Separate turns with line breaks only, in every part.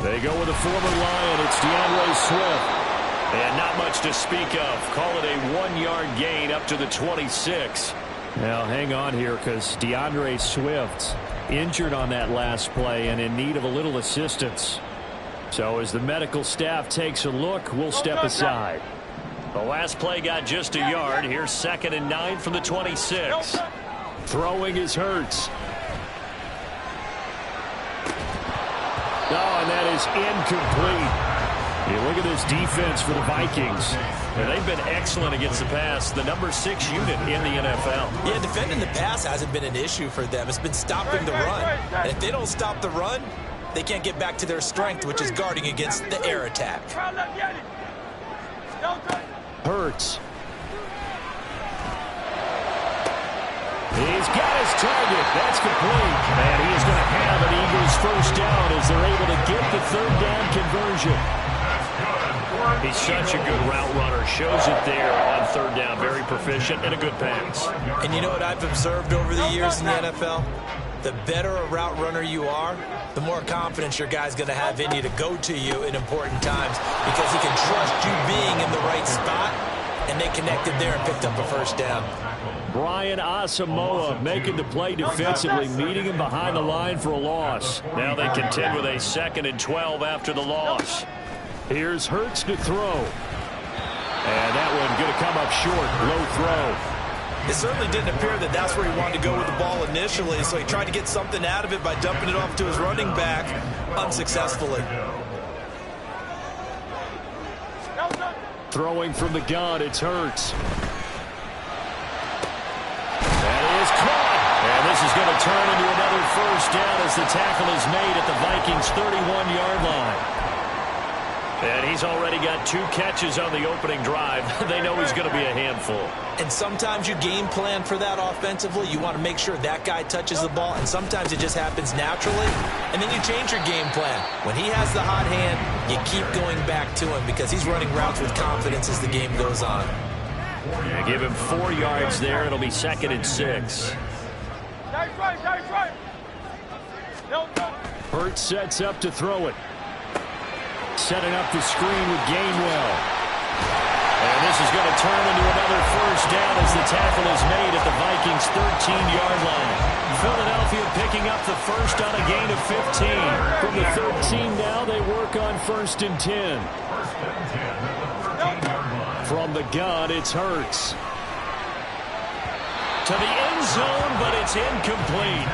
They go with a former Lion. It's DeAndre Swift. And not much to speak of. Call it a 1-yard gain up to the 26. Now, hang on here because DeAndre Swift injured on that last play and in need of a little assistance. So as the medical staff takes a look, we'll step aside. The last play got just a yard. Here's 2nd and 9 from the 26. Throwing is Hurts. Oh, and that is incomplete. Yeah, look at this defense for the Vikings. And they've been excellent against the pass. The number 6 unit in the NFL.
Yeah, defending the pass hasn't been an issue for them. It's been stopping the run. And if they don't stop the run, they can't get back to their strength, which is guarding against the air attack.
Hurts. He's got his target. That's complete. And he is going to have an Eagles first down as they're able to get the 3rd down conversion. He's such a good route runner. Shows it there on 3rd down. Very proficient and a good pass.
And you know what I've observed over the years in the NFL? The better a route runner you are, the more confidence your guy's going to have in you to go to you in important times because he can trust you being in the right spot, and they connected there and picked up a first down.
Brian Asamoah making the play defensively, meeting him behind the line for a loss. Now they contend with a 2nd and 12 after the loss. Here's Hurts to throw. And that one going to come up short. Low throw.
It certainly didn't appear that that's where he wanted to go with the ball initially, so he tried to get something out of it by dumping it off to his running back unsuccessfully.
Throwing from the gun, it's Hurts. That is caught. And this is going to turn into another first down as the tackle is made at the Vikings' 31-yard line. And he's already got 2 catches on the opening drive. They know he's going to be a handful.
And sometimes you game plan for that offensively. You want to make sure that guy touches the ball, and sometimes it just happens naturally. And then you change your game plan. When he has the hot hand, you keep going back to him because he's running routes with confidence as the game goes on.
Yeah, give him 4 yards there. It'll be 2nd and 6. Hurts sets up to throw it. Setting up the screen with Gainwell. And this is going to turn into another first down as the tackle is made at the Vikings' 13-yard line. Philadelphia picking up the first on a gain of 15. From the 13 now, they work on 1st and 10. From the gun, it's Hurts. To the end zone, but it's incomplete.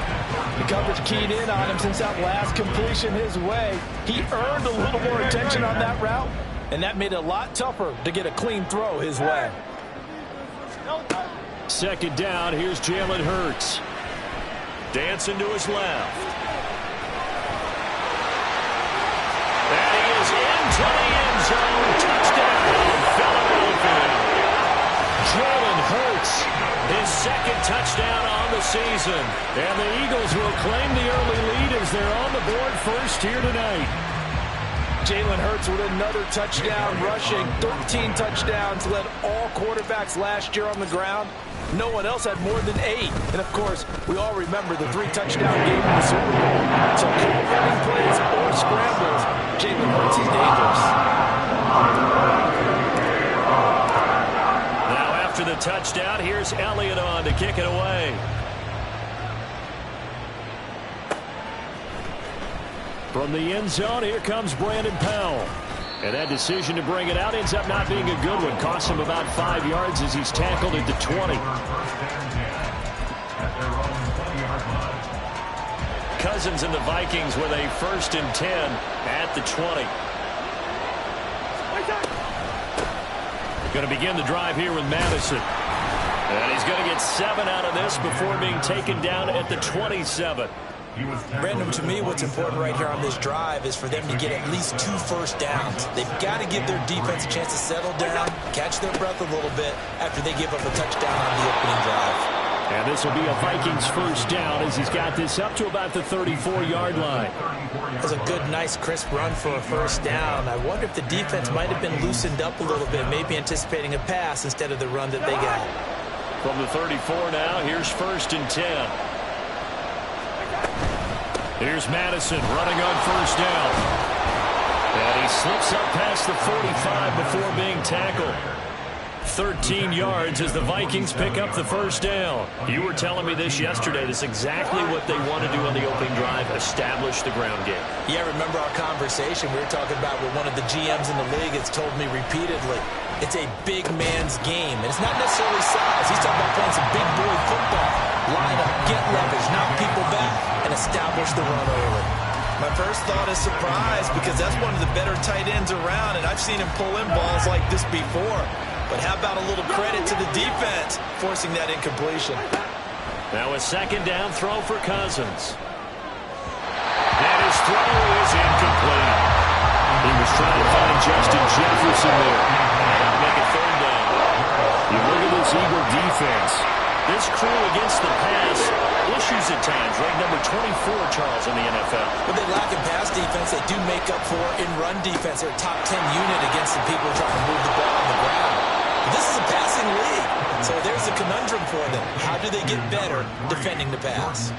The coverage keyed in on him since that last completion his way. He earned a little more attention on that route, and that made it a lot tougher to get a clean throw his way.
2nd down, here's Jalen Hurts. Dancing to his left. And he is into the end zone. Touchdown, Philadelphia. Jalen Hurts, his 2nd touchdown on the season. And the Eagles will claim the early lead as they're on the board first here tonight.
Jalen Hurts with another touchdown rushing. 13 touchdowns, led all quarterbacks last year on the ground. No one else had more than 8. And, of course, we all remember the 3-touchdown game in the Super Bowl. So, running plays or scrambles, Jalen Hurts is dangerous.
Now, after the touchdown, here's Elliott on to kick it away. From the end zone, here comes Brandon Powell. And that decision to bring it out ends up not being a good one. Costs him about 5 yards as he's tackled at the 20. Cousins and the Vikings with a 1st and 10 at the 20. Going to begin the drive here with Madison. And he's going to get 7 out of this before being taken down at the 27.
Brandon, to me, what's important right here on this drive is for them to get at least 2 first downs. They've got to give their defense a chance to settle down, catch their breath a little bit after they give up a touchdown on the opening drive.
And this will be a Vikings first down as he's got this up to about the 34-yard line.
That's a good, nice, crisp run for a first down. I wonder if the defense might have been loosened up a little bit, maybe anticipating a pass instead of the run that they got.
From the 34 now, here's 1st and 10. Here's Madison running on 1st down. And he slips up past the 45 before being tackled. 13 yards as the Vikings pick up the 1st down. You were telling me this yesterday. This is exactly what they want to do on the opening drive, establish the ground game.
Yeah, remember our conversation we were talking about with one of the GMs in the league has told me repeatedly. It's a big man's game, and it's not necessarily size. He's talking about playing some big boy football. Line up, get leverage, knock people back, and establish the run early.
My first thought is surprise because that's one of the better tight ends around, and I've seen him pull in balls like this before. But how about a little credit to the defense forcing that incompletion?
Now a 2nd down throw for Cousins. And his throw is incomplete. He was trying to find Justin Jefferson there. And make it 3rd down. You look at this Eagle defense. This crew against the pass, issues at times. Ranked number 24, Charles, in the NFL.
When they lack in pass defense, they do make up for in run defense. They're a top 10 unit against the people trying to move the ball on the ground. This is a passing league, so there's a conundrum for them. How do they get better defending the pass?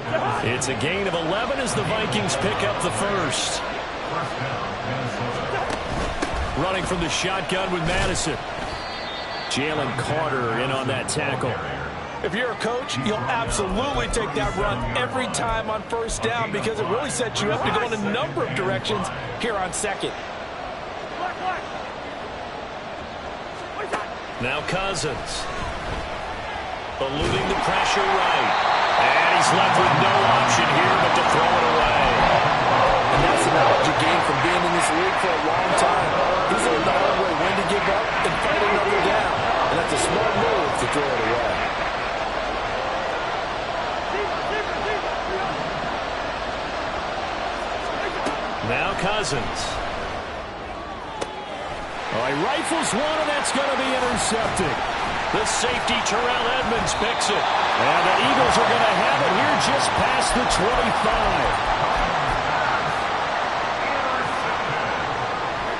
It's a gain of 11 as the Vikings pick up the 1st. Running from the shotgun with Madison. Jalen Carter in on that tackle.
If you're a coach, you'll absolutely take that run every time on 1st down because it really sets you up to go in a number of directions here on 2nd.
Now Cousins. Eluding the pressure right. And he's left with no option here but to throw it away.
And that's a knowledge you gain from being in this league for a long time. He's learned the hard way when to give up and fight another down. And that's a smart move to throw it away.
Now Cousins. Oh, he rifles one, and that's going to be intercepted. The safety, Terrell Edmonds, picks it. And the Eagles are going to have it here just past the 25.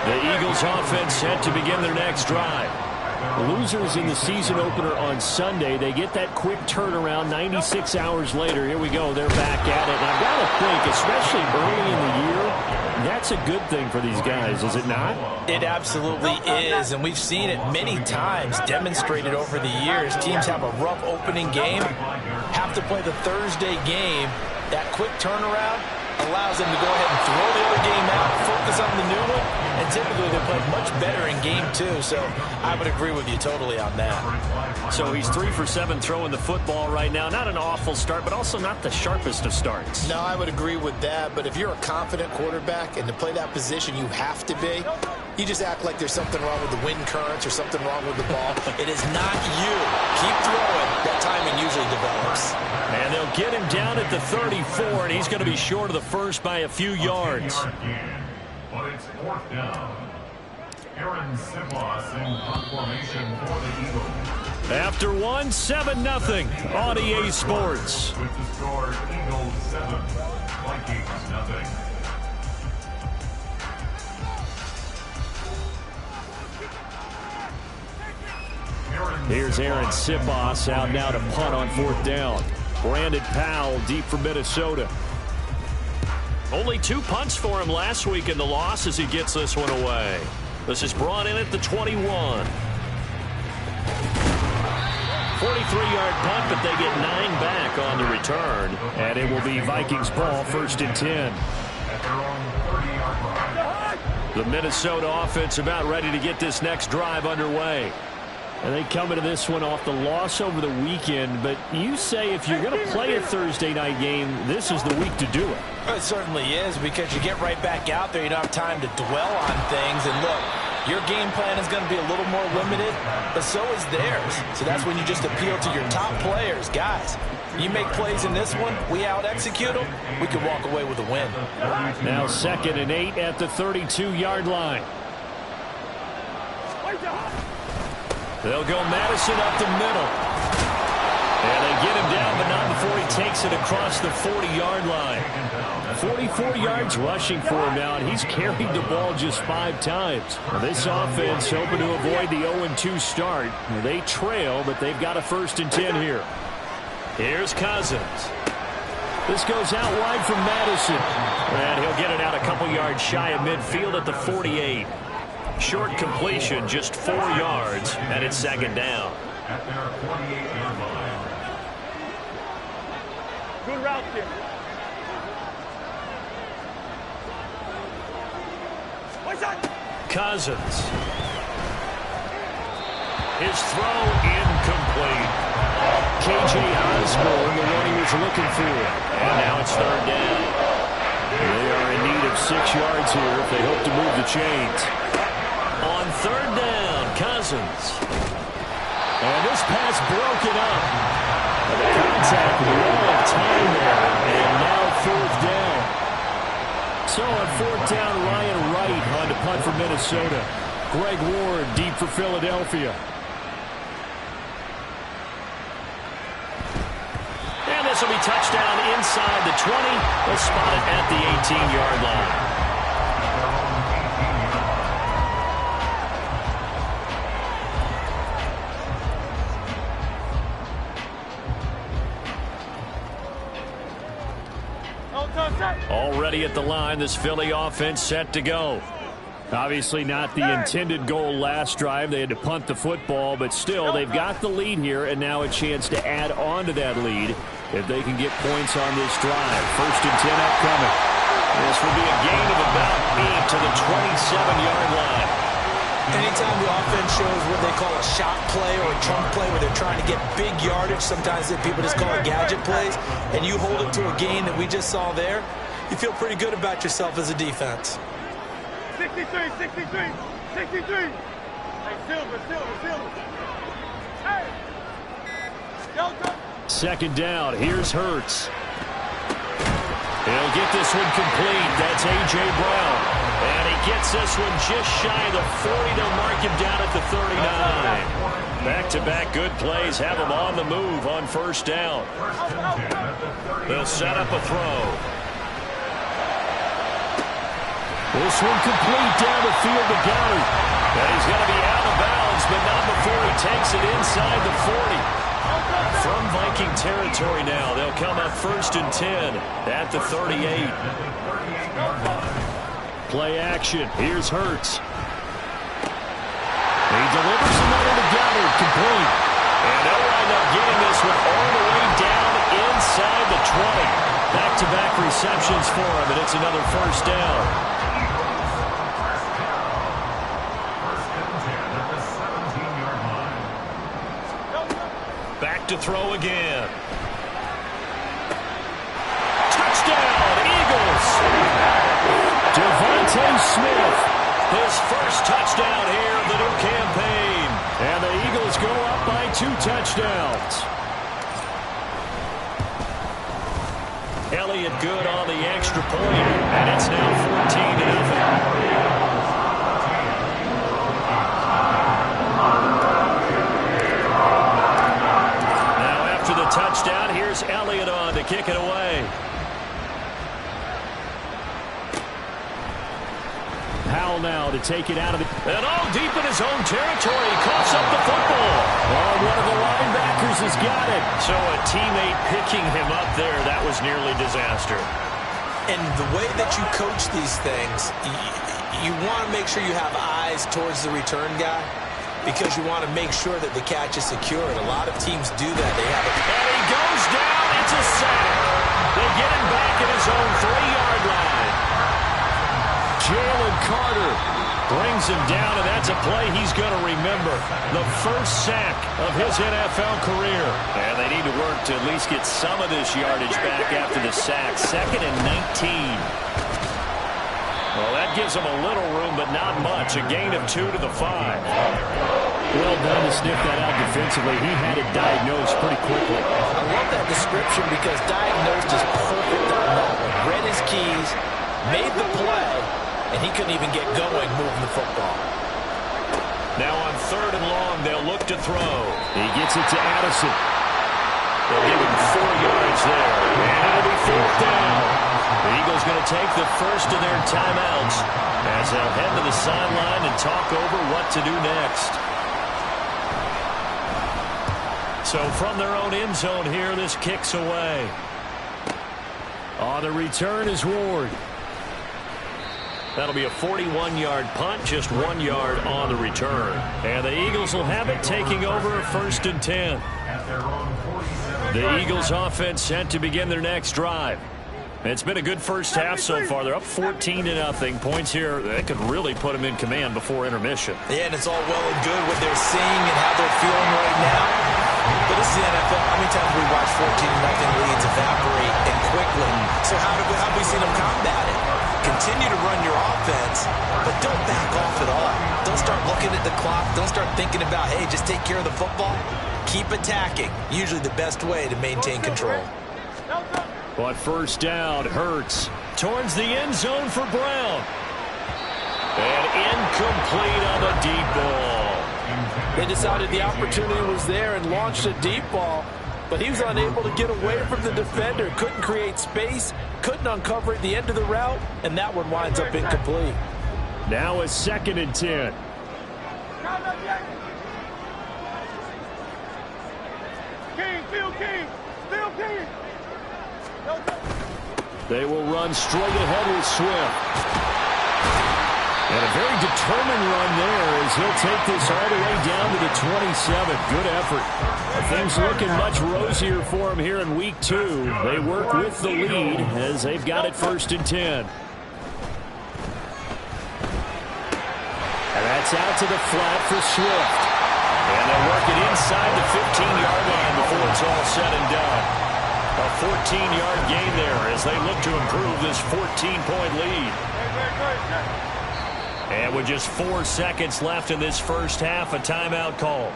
The Eagles offense set to begin their next drive. Losers in the season opener on Sunday. They get that quick turnaround 96 hours later. Here we go. They're back at it. And I've got to think, especially early in the year, that's a good thing for these guys, is it not?
It absolutely is, and we've seen it many times demonstrated over the years. Teams have a rough opening game, have to play the Thursday game. That quick turnaround allows them to go ahead and throw the other game out, focus on the new one, and typically they play much better in game 2, so I would agree with you totally on that.
So he's 3 for 7 throwing the football right now. Not an awful start, but also not the sharpest of starts.
No, I would agree with that, but if you're a confident quarterback and to play that position you have to be, you just act like there's something wrong with the wind currents or something wrong with the ball. It is not you. Keep throwing. That timing usually develops.
And they'll get him down at the 34, and he's going to be short of the first by a few yards.
But it's 4th down. Aaron Sipos in formation for the Eagles.
After 7-0 on EA Sports.
With the score, Eagles 7, Vikings nothing.
Here's Aaron Sipos out now to punt on 4th down. Brandon Powell deep for Minnesota. Only 2 punts for him last week in the loss as he gets this one away. This is brought in at the 21. 43-yard punt, but they get 9 back on the return. And it will be Vikings ball, 1st and 10. The Minnesota offense about ready to get this next drive underway. And they come into this one off the loss over the weekend. But you say if you're going to play a Thursday night game, this is the week to do it.
It certainly is, because you get right back out there. You don't have time to dwell on things. And look, your game plan is going to be a little more limited, but so is theirs. So that's when you just appeal to your top players. Guys, you make plays in this one, we out-execute them, we can walk away with a win.
Now 2nd and 8 at the 32-yard line. They'll go Madison up the middle. And they get him down, but not before he takes it across the 40-yard line. 44 yards rushing for him now, and he's carried the ball just 5 times. Now, this offense hoping to avoid the 0-2 start. They trail, but they've got a 1st and 10 here. Here's Cousins. This goes out wide from Madison. And he'll get it out a couple yards shy of midfield at the 48. Short completion, just 4 yards, and it's 2nd down.
At their 48-yard line.
Good route there.
Cousins. His throw incomplete. K.J. Osborne, the one he was looking for. And now it's 3rd down. They are in need of 6 yards here if they hope to move the chains. On 3rd down, Cousins. And this pass broken up. The contact, wall of time there. And now 4th down. So on 4th down, Ryan Wright on to punt for Minnesota. Greg Ward deep for Philadelphia. And this will be touchdown inside the 20. They'll spot it at the 18-yard line. Already at the line, this Philly offense set to go. Obviously not the intended goal last drive. They had to punt the football, but still they've got the lead here, and now a chance to add on to that lead if they can get points on this drive. 1st and 10 upcoming. This will be a gain of about 8 to the 27-yard line.
Anytime the offense shows what they call a shot play or a chunk play where they're trying to get big yardage, sometimes people just call it gadget plays, and you hold it to a gain that we just saw there, you feel pretty good about yourself as a defense.
63, 63, 63. Hey, Silver. Hey.
2nd down. Here's Hurts. He'll get this one complete. That's A.J. Brown. And he gets this one just shy of the 40. They'll mark him down at the 39. Back-to-back good plays have him on the move on 1st down. They'll set up a throw. This one complete down the field to Goddard. And he's going to be out of bounds, but not before he takes it inside the 40. From Viking territory now, they'll come up 1st and 10 at the 38. Play action. Here's Hurts. He delivers another to Goddard, complete. And they'll wind up getting this one all the way down inside the 20. Back-to-back receptions for him, and it's another 1st down. Back to throw again. Touchdown, Eagles! Devontae Smith, his 1st touchdown here of the new campaign. And the Eagles go up by 2 touchdowns. Elliott good on the extra point, and it's now 14-0. Touchdown. Here's Elliott on to kick it away. Howell now to take it out of the... And all deep in his own territory. He coughs up the football. Oh, one of the linebackers has got it. So a teammate picking him up there, that was nearly disaster.
And the way that you coach these things, you want to make sure you have eyes towards the return guy, because you want to make sure that the catch is secured. A lot of teams do that. They have it.
And he goes down. It's a sack. They get him back at his own 3-yard line. Jalen Carter brings him down, and that's a play he's going to remember. The 1st sack of his NFL career. And they need to work to at least get some of this yardage back after the sack. 2nd and 19. Well, that gives them a little room, but not much. A gain of 2 to the 5. Well done to sniff that out defensively. He had it diagnosed pretty quickly.
I love that description because diagnosed is perfect on that one. Read his keys, made the play, and he couldn't even get going moving the football.
Now on 3rd and long, they'll look to throw. He gets it to Addison. They'll give him 4 yards there. And it'll be 4th down. The Eagles going to take the first of their timeouts as they'll head to the sideline and talk over what to do next. So from their own end zone here, this kicks away. On the return is Ward. That'll be a 41-yard punt, just 1 yard on the return. And the Eagles will have it, taking over 1st and 10. The Eagles offense set to begin their next drive. It's been a good first half so far. They're up 14-0. Points here that could really put them in command before intermission.
Yeah, and it's all well and good what they're seeing and how they're feeling right now. But this is the NFL. How many times we watch 14-0 leads evaporate and quickly? So how have we seen them combat it? Continue to run your offense, but don't back off at all. Don't start looking at the clock. Don't start thinking about, hey, just take care of the football. Keep attacking. Usually the best way to maintain control.
But first down, Hurts towards the end zone for Brown. And incomplete on the deep ball.
They decided the opportunity was there and launched a deep ball, but he was unable to get away from the defender. Couldn't create space, couldn't uncover at the end of the route, and that one winds up incomplete.
Now a 2nd and 10.
King, Phil King, Phil King.
They will run straight ahead with Swift. And a very determined run there as he'll take this all the way down to the 27. Good effort. Things looking much rosier for him here in week 2. They work with the lead as they've got it 1st and 10. And that's out to the flat for Swift. And they'll work it inside the 15-yard line before it's all said and done. A 14-yard gain there as they look to improve this 14-point lead. And with just 4 seconds left in this first half, a timeout call.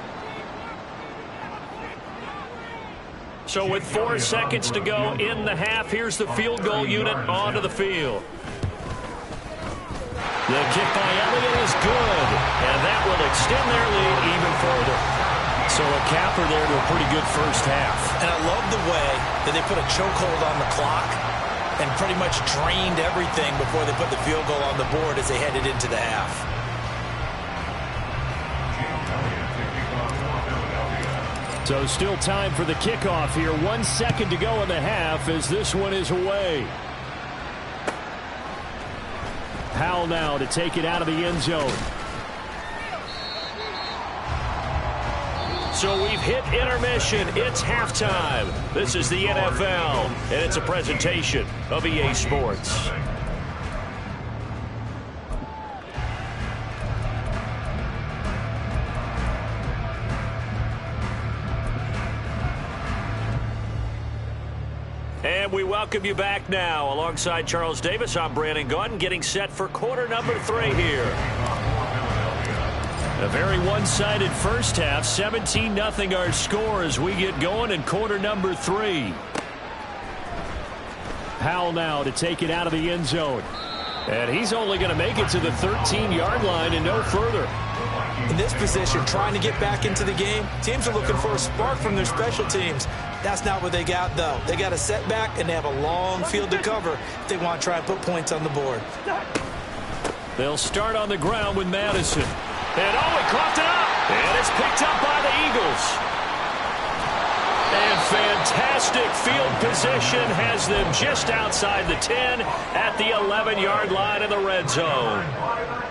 So with 4 seconds to go in the half, here's the field goal unit onto the field. The kick by Elliott is good, and that will extend their lead even further. So a capper there to a pretty good first half.
And I love the way that they put a chokehold on the clock and pretty much drained everything before they put the field goal on the board as they headed into the half.
So still time for the kickoff here. 1 second to go in the half as this one is away. Powell now to take it out of the end zone. So we've hit intermission. It's halftime. This is the NFL, and it's a presentation of EA Sports. And we welcome you back now. Alongside Charles Davis, I'm Brandon Gaudin, getting set for quarter number 3 here. A very one-sided first half. 17-0 our score as we get going in quarter number 3. Powell now to take it out of the end zone. And he's only going to make it to the 13-yard line and no further.
In this position, trying to get back into the game, teams are looking for a spark from their special teams. That's not what they got, though. They got a setback, and they have a long field to cover if they want to try and put points on the board.
They'll start on the ground with Madison. And he coughed it up. And it's picked up by the Eagles. And fantastic field position has them just outside the 10 at the 11-yard line in the red zone.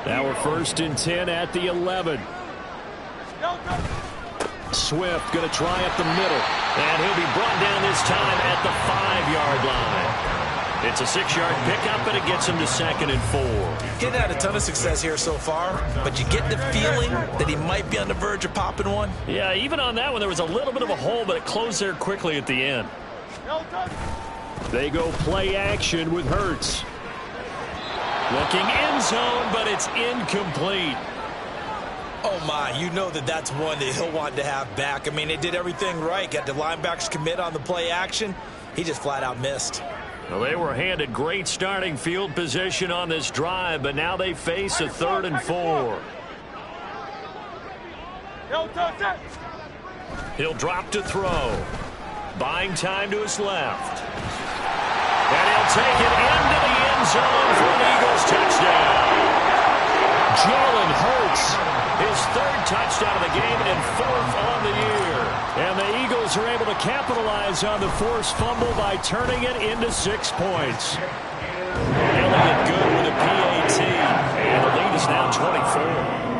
Now we're 1st and 10 at the 11. Swift going to try up the middle. And he'll be brought down this time at the 5-yard line. It's a 6-yard pickup, and it gets him to 2nd and 4.
Getting had a ton of success here so far, but you get the feeling that he might be on the verge of popping one.
Yeah, even on that one, there was a little bit of a hole, but it closed there quickly at the end. They go play action with Hurts. Looking end zone, but it's incomplete.
Oh, my, you know that's one that he'll want to have back. I mean, they did everything right. Got the linebackers commit on the play action. He just flat out missed.
Well, they were handed great starting field position on this drive, but now they face a 3rd and 4. He'll drop to throw. Buying time to his left. And he'll take it into the end zone for an Eagles touchdown. Jalen Hurts, his third touchdown of the game and fourth on the year. And the Eagles are able to capitalize on the forced fumble by turning it into 6 points. Elliott good with a PAT. And the lead is now 24.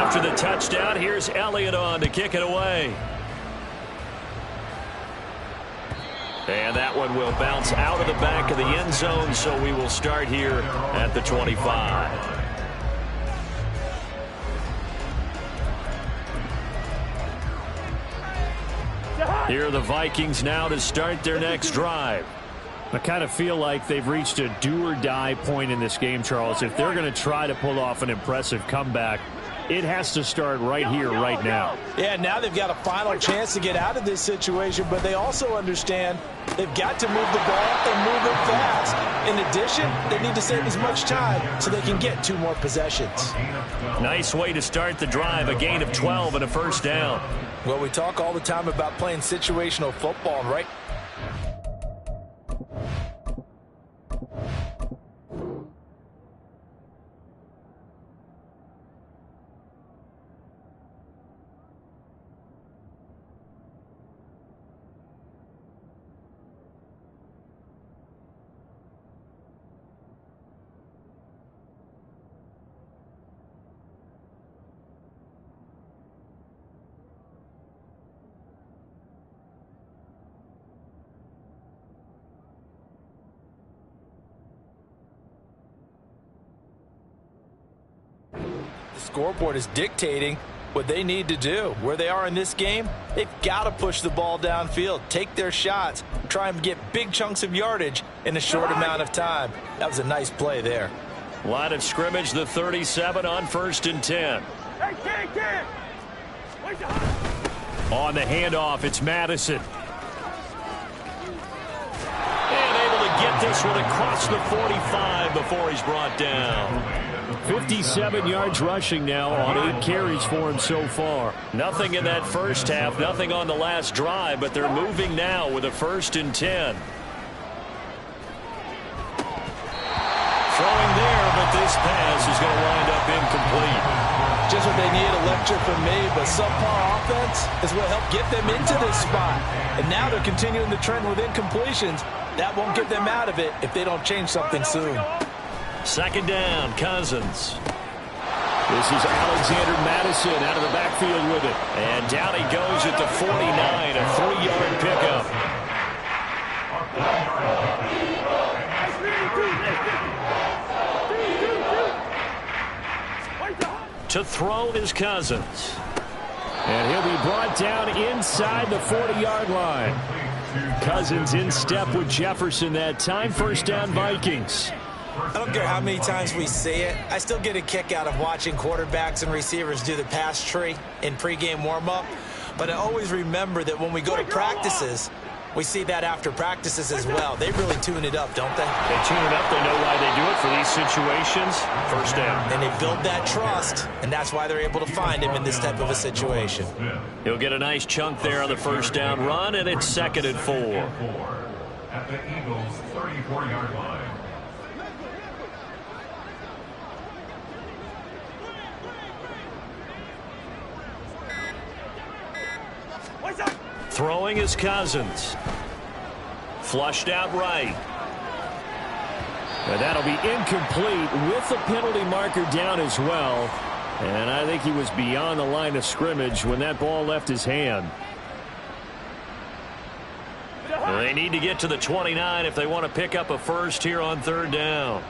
After the touchdown, here's Elliott on to kick it away. And that one will bounce out of the back of the end zone, so we will start here at the 25. Here are the Vikings now to start their next drive. I kind of feel like they've reached a do-or-die point in this game, Charles. If they're going to try to pull off an impressive comeback, it has to start right here, right now.
Yeah, now they've got a final chance to get out of this situation, but they also understand they've got to move the ball and move it fast. In addition, they need to save as much time so they can get 2 more possessions.
Nice way to start the drive, a gain of 12 and a first down.
Well, we talk all the time about playing situational football, right? Scoreboard is dictating what they need to do. Where they are in this game, they've got to push the ball downfield, take their shots, try and get big chunks of yardage in a short amount of time. That was a nice play there.
Line of scrimmage, the 37 on 1st and 10. On the handoff, it's Madison. And able to get this one across the 45 before he's brought down. 57 yards rushing now on 8 carries for him so far. Nothing in that first half, nothing on the last drive, but they're moving now with a 1st and 10. Throwing there, but this pass is going to wind up incomplete.
Just what they need, a lecture from me, but subpar offense is what helped get them into this spot. And now they're continuing the trend with incompletions. That won't get them out of it if they don't change something soon.
2nd down, Cousins. This is Alexander Madison out of the backfield with it. And down he goes at the 49, a 3-yard pickup. To throw is Cousins. And he'll be brought down inside the 40-yard line. Cousins in step with Jefferson that time. 1st down, Vikings.
I don't care how many times we see it. I still get a kick out of watching quarterbacks and receivers do the pass tree in pregame warm-up. But I always remember that when we go to practices, we see that after practices as well. They really tune it up, don't they?
They tune it up. They know why they do it for these situations. 1st down.
And they build that trust, and that's why they're able to find him in this type of a situation.
He'll get a nice chunk there on the 1st down run, and it's 2nd and 4.
At the Eagles' 34-yard line.
Throwing is Cousins. Flushed out right. And that'll be incomplete with the penalty marker down as well. And I think he was beyond the line of scrimmage when that ball left his hand. They need to get to the 29 if they want to pick up a first here on 3rd down.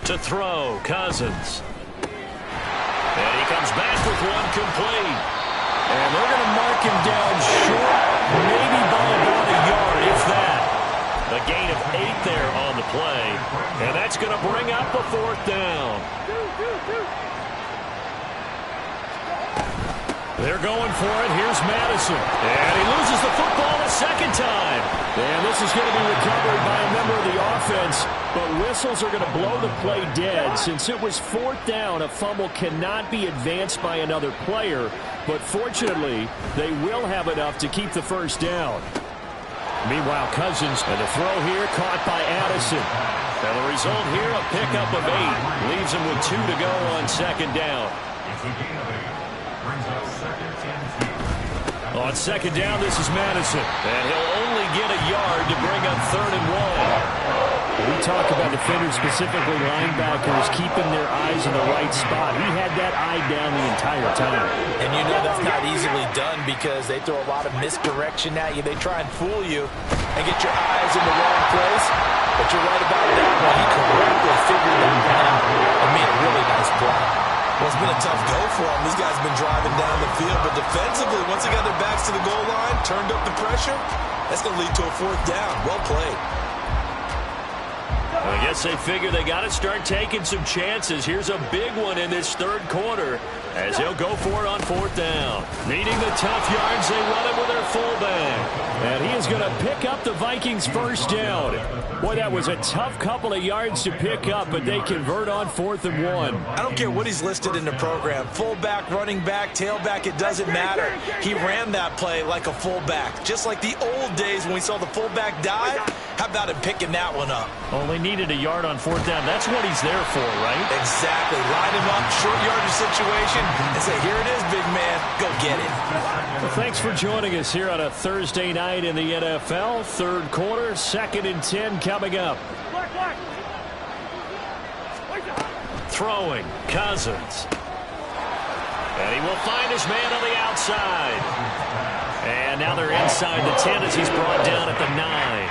To throw, Cousins. And he comes back with one complete. And they're going to mark him down short, maybe by about a yard, if that. A gain of 8 there on the play. And that's going to bring up a 4th down. They're going for it. Here's Madison. And he loses the football a second time. And this is going to be recovered by a member of the offense. But whistles are going to blow the play dead. Since it was 4th down, a fumble cannot be advanced by another player. But fortunately, they will have enough to keep the first down. Meanwhile, Cousins, and the throw here caught by Addison. And the result here, a pickup of 8. Leaves him with 2 to go on second down. On second down, this is Madison. And he'll only get a yard to bring up 3rd and 1. We talk about defenders, specifically linebackers, keeping their eyes in the right spot. He had that eye down the entire time.
And you know that's not easily done because they throw a lot of misdirection at you. They try and fool you and get your eyes in the wrong place. But you're right about that one. He correctly figured that one out and made a really nice play.
Well, it's been a tough go for them. These guys have been driving down the field. But defensively, once they got their backs to the goal line, turned up the pressure, that's going to lead to a 4th down. Well played.
I guess they figure they got to start taking some chances. Here's a big one in this 3rd quarter as they'll go for it on 4th down. Needing the tough yards, they run it with their fullback. And he is going to pick up the Vikings' first down. Boy, that was a tough couple of yards to pick up, but they convert on 4th and 1.
I don't care what he's listed in the program. Fullback, running back, tailback, it doesn't matter. He ran that play like a fullback. Just like the old days when we saw the fullback dive. How about him picking that one up?
Only needed a yard on 4th down. That's what he's there for, right?
Exactly. Line him up, short yardage situation, and say, here it is, big man. Go get it.
Well, thanks for joining us here on a Thursday night in the NFL. 3rd quarter, 2nd and 10 coming up. Throwing, Cousins. And he will find his man on the outside. And now they're inside the 10 as he's brought down at the 9.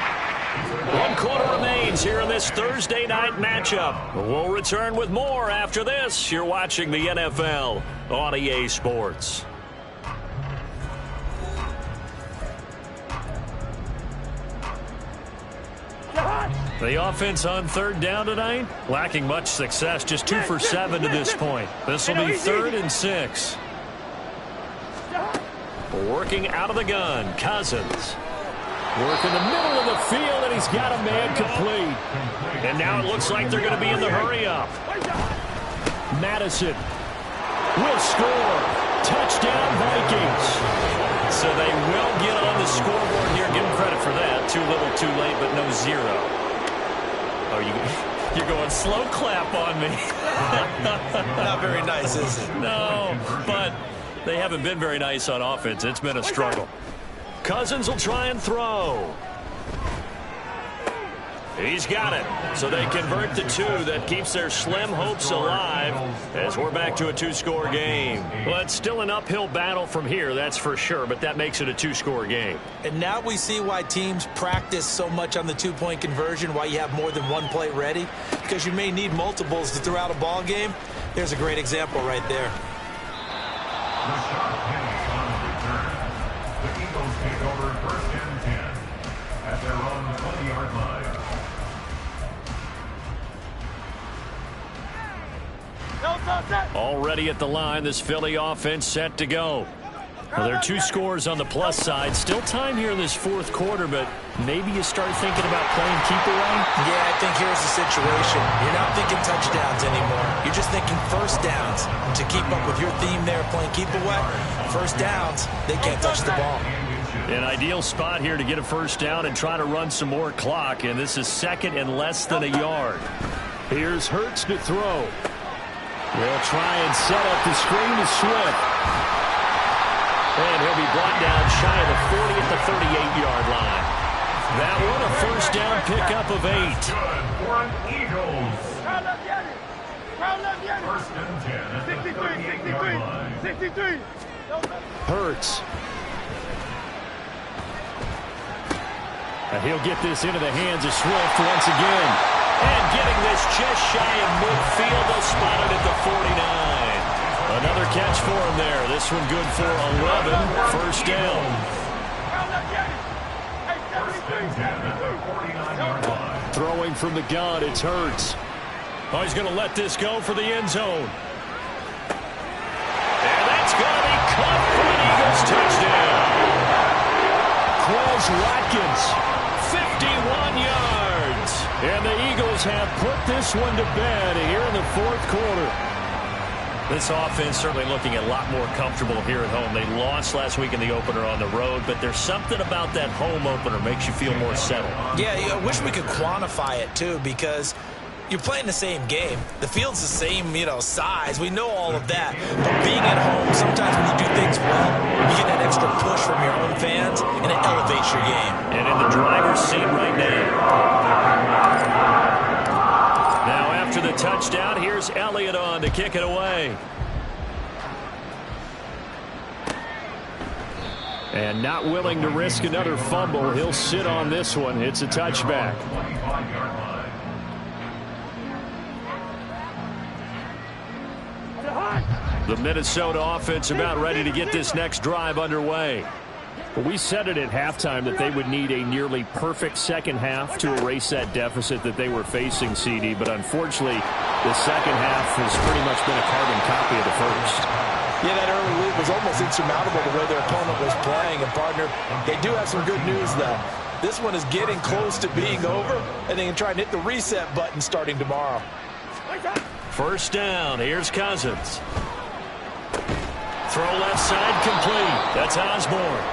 1 quarter remains here in this Thursday night matchup. We'll return with more after this. You're watching the NFL on EA Sports. The offense on 3rd down tonight, lacking much success, just 2 for 7 to this point. This will be 3rd and 6. Working out of the gun, Cousins. Work in the middle of the field, and he's got a man complete. And now it looks like they're going to be in the hurry-up. Madison will score. Touchdown, Vikings. So they will get on the scoreboard here. Give them credit for that. Too little, too late, but no 0. Oh, you're going slow clap on me.
Not very nice, is it?
No, but they haven't been very nice on offense. It's been a struggle. Cousins will try and throw. He's got it. So they convert to 2. That keeps their slim hopes alive as we're back to a 2-score game. Well, it's still an uphill battle from here, that's for sure, but that makes it a 2-score game.
And now we see why teams practice so much on the 2-point conversion, why you have more than one play ready, because you may need multiples to throw out a ball game. There's a great example right there.
The shot finished on return. The Eagles take over 1st and 10 at their own 20-yard line.
Already at the line, this Philly offense set to go. Well, there are 2 scores on the plus side. Still time here in this 4th quarter, but maybe you start thinking about playing keep away?
Yeah, I think here's the situation. You're not thinking touchdowns anymore. You're just thinking first downs. To keep up with your theme there, playing keep away, first downs, they can't touch the ball.
An ideal spot here to get a first down and try to run some more clock, and this is 2nd and less than a yard. Here's Hurts to throw. They'll try and set up the screen to Swift. And he'll be brought down shy of the 40 at the 38-yard line. That one, a first down pickup of 8.
Good for an Eagles. First and 10 at the 38-yard line.
63.
Hurts. And he'll get this into the hands of Swift once again. And getting this just shy of midfield. They'll spot it at the 49. Another catch for him there. This one good for 11. First down.
First and 10 at the 49-yard line.
Throwing from the gun, it's Hurts. Oh, he's going to let this go for the end zone. And that's going to be caught here's Watkins. 51 yards. And the Eagles have put this one to bed here in the fourth quarter. This offense certainly looking a lot more comfortable here at home. They lost last week in the opener on the road, but there's something about that home opener makes you feel more settled.
Yeah, I wish we could quantify it, too, because you're playing the same game. The field's the same, size. We know all of that. But being at home, sometimes when you do things well, you get that extra push from your own fans, and it elevates your game.
And in the driver's seat right now. Now after the touchdown, here's Elliott on to kick it away. And not willing to risk another fumble. He'll sit on this one. It's a touchback. The Minnesota offense about ready to get this next drive underway. Well, we said it at halftime that they would need a nearly perfect second half to erase that deficit that they were facing, CD. But unfortunately, the second half has pretty much been a carbon copy of the first.
Yeah, that early lead was almost insurmountable the way their opponent was playing. And, partner, they do have some good news, though. This one is getting close to being over, and they can try and hit the reset button starting tomorrow.
First down. Here's Cousins. Throw left side complete. That's Osborne.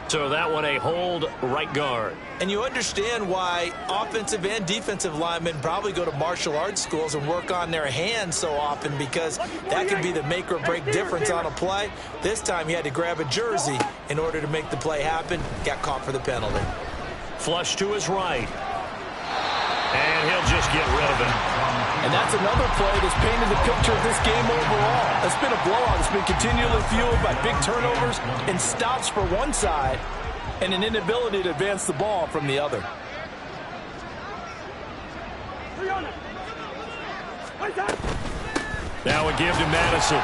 So that one a hold right guard.
And you understand why offensive and defensive linemen probably go to martial arts schools and work on their hands so often, because that can be the make or break difference on a play. This time he had to grab a jersey in order to make the play happen. Got caught for the penalty.
Flush to his right. And he'll just get rid of it.
And that's another play that's painted the picture of this game overall. It's been a blowout. It's been continually fueled by big turnovers and stops for one side and an inability to advance the ball from the other.
Now a give to Madison.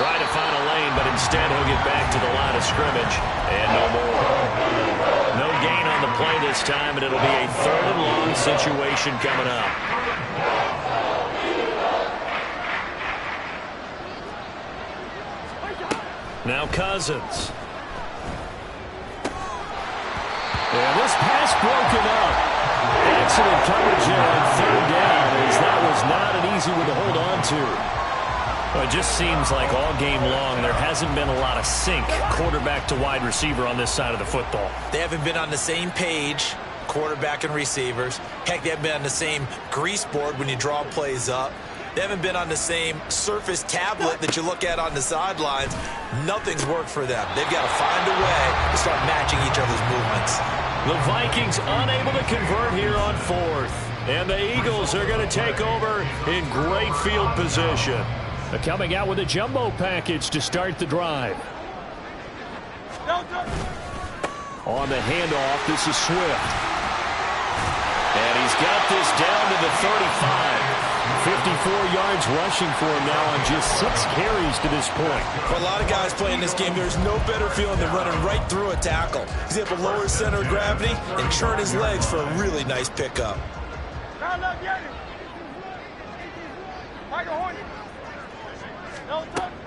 Trying to find a lane, but instead he'll get back to the line of scrimmage. And no more. No gain on the play this time, and it'll be a third and long situation coming up. Now Cousins. And this pass broken up. Excellent coverage there on third down, as that was not an easy one to hold on to. Well, it just seems like all game long there hasn't been a lot of sync quarterback to wide receiver on this side of the football.
They haven't been on the same page, quarterback and receivers. Heck, they haven't been on the same grease board when you draw plays up. They haven't been on the same surface tablet that you look at on the sidelines. Nothing's worked for them. They've got to find a way to start matching each other's movements.
The Vikings unable to convert here on fourth. And the Eagles are going to take over in great field position. They're coming out with a jumbo package to start the drive. On the handoff, this is Swift. And he's got this down to the 35. 54 yards rushing for him now on just 6 carries to this point.
For a lot of guys playing this game, there's no better feeling than running right through a tackle. He's able to lower his center of gravity and churn his legs for a really nice pickup.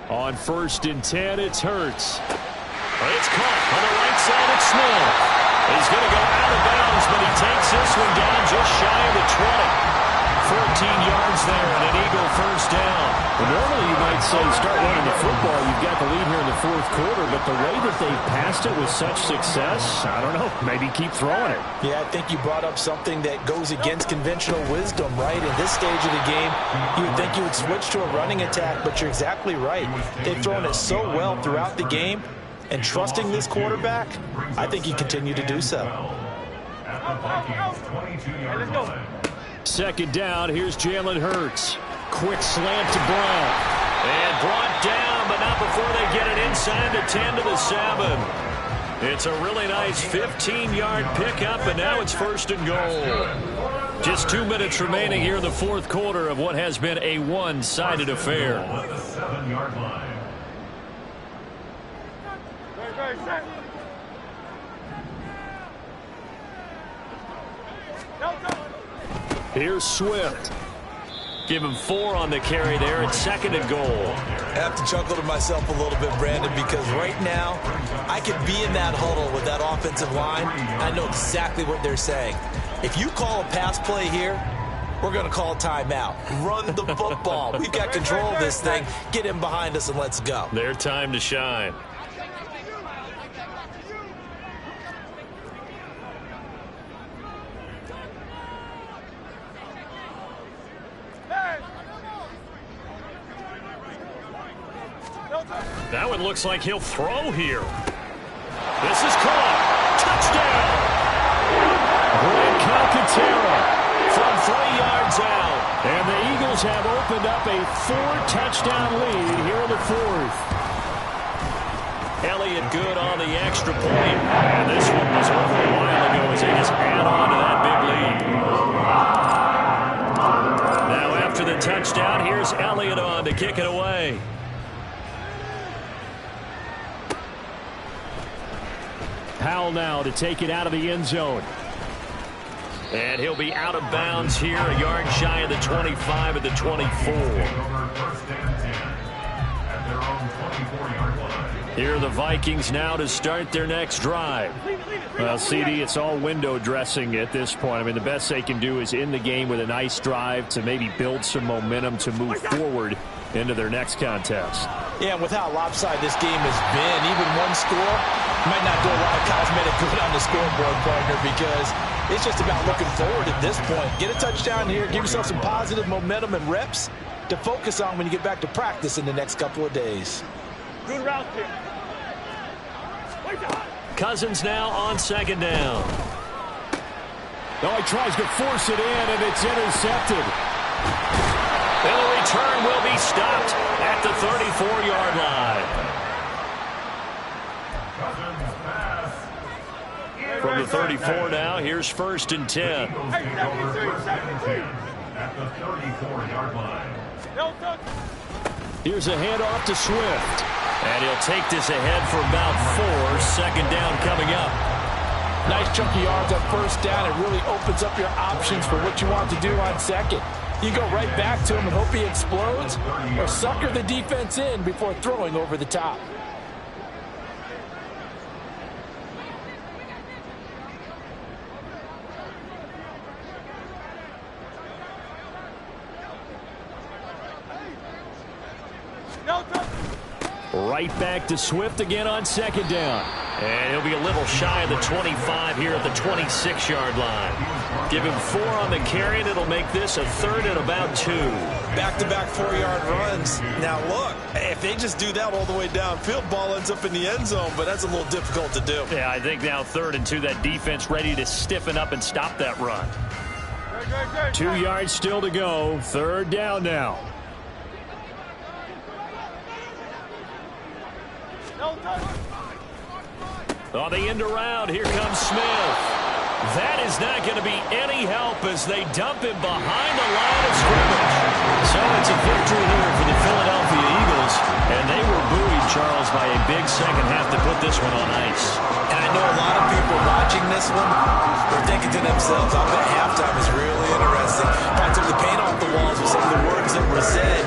On 1st and 10, it's Hurts. It's caught on the right side of Smith. He's going to go out of bounds, but he takes this one down just shy of the 20. 14 yards there and an Eagle first down.
Well, normally you might say start running the football. You've got the lead here in the fourth quarter, but the way that they've passed it with such success, I don't know, maybe keep throwing it.
Yeah, I think you brought up something that goes against conventional wisdom, right? In this stage of the game, you would think you would switch to a running attack, but you're exactly right. They've thrown it so well throughout the game, and trusting this quarterback, I think you continue to do so.
Second down, here's Jalen Hurts. Quick slant to Brown. And brought down, but not before they get it inside the 10 to the 7. It's a really nice 15-yard pickup, and now it's 1st and goal. Just 2 minutes remaining here in the fourth quarter of what has been a one-sided affair. Here's Swift. Give him 4 on the carry there. It's 2nd and goal.
I have to chuckle to myself a little bit, Brandon, because right now I could be in that huddle with that offensive line. I know exactly what they're saying. If you call a pass play here, we're going to call timeout. Run the football. We've got control of this thing. Get him behind us and let's go.
Their time to shine. That one looks like he'll throw here. This is caught. Touchdown. Grant Calcaterra from 3 yards out. And the Eagles have opened up a 4-touchdown lead here in the 4th. Elliott good on the extra point. And this one was over a while ago as they just add on to that big lead. Now after the touchdown, here's Elliott on to kick it away. Howell now to take it out of the end zone. And he'll be out of bounds here, a yard shy of the 25 at the 24. Here are the Vikings now to start their next drive. Well, CD, it's all window dressing at this point. I mean, the best they can do is end the game with a nice drive to maybe build some momentum to move forward into their next contest.
Yeah, and with how lopsided this game has been, even one score might not do a lot of cosmetic good on the scoreboard, partner, because it's just about looking forward at this point. Get a touchdown here, give yourself some positive momentum and reps to focus on when you get back to practice in the next couple of days.
Good route kick.
Cousins now on 2nd down.
Oh, he tries to force it in, and it's intercepted.
And the return will be stopped at the 34-yard line. From the 34 now, here's 1st and 10.
At the 34-yard line.
Here's a handoff to Swift. And he'll take this ahead for about 4. 2nd down coming up.
Nice chunk of yards on 1st down. It really opens up your options for what you want to do on 2nd. You go right back to him and hope he explodes, or sucker the defense in before throwing over the top.
Right back to Swift again on 2nd down. And he'll be a little shy of the 25 here at the 26-yard line. Give him 4 on the carry, and it'll make this a 3rd and about 2.
Back-to-back 4-yard runs. Now, look, if they just do that all the way downfield, ball ends up in the end zone, but that's a little difficult to do.
Yeah, I think now 3rd and 2, that defense ready to stiffen up and stop that run.
2 yards still to go. 3rd down now.
On the end around, here comes Smith. That is not going to be any help as they dump him behind the line of scrimmage. So it's a victory here for the Philadelphia Eagles. And they were buoyed, Charles, by a big second half to put this one on ice.
And I know a lot of people watching this one are thinking to themselves, I bet halftime is really interesting. Probably took the paint off the walls with some of the words that were said.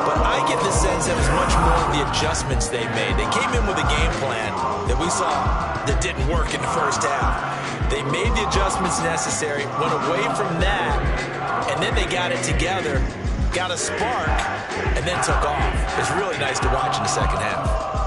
But I get the sense that it was much more of the adjustments they made. They came in with a game plan that we saw that didn't work in the 1st half. They made the adjustments necessary, went away from that, and then they got it together, got a spark, and then took off. It's really nice to watch in the 2nd half.